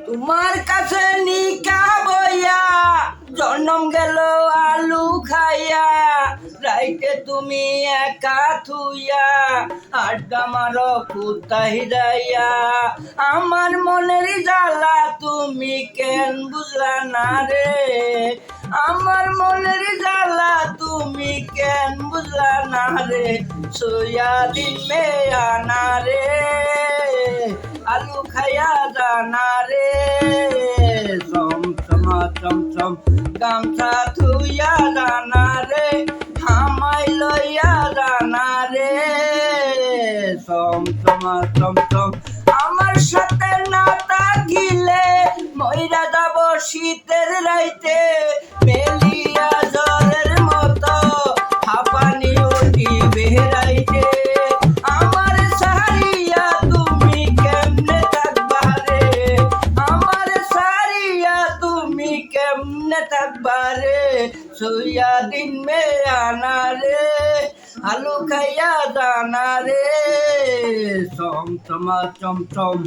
তোমার কাছে নিকা বইয়া জন্ম গেল আলু খাইয়া, রাইতে তুমি একা থুইয়া আড্ডা মারো কোথায় যাইয়া। আমার মনের জ্বালা তুমি কেন বুঝলা না রে, আমার মনের জ্বালা তুমি কেন বুঝলা না রে। সোয়া দিন মে আনা রে, আলু খাইয়া জানা রে। চমচম গামছা থুইয়া জানা রে, হামাই লইয়া জানা রে। চমচম আমার সাথে না থাকিলে মইরা যাব শীতের রাইতে, মেলিয়া জ্বরের মতো হাঁপানি উঠিবে রাইতে। আমার সারিয়া তুমি কেমনে থাকবা রে, আমার সারিয়া তুমি কেমনে থাকবা রে। সোয়া দিন মে আনা রে, আলু খাইয়া দানা রে। চমচম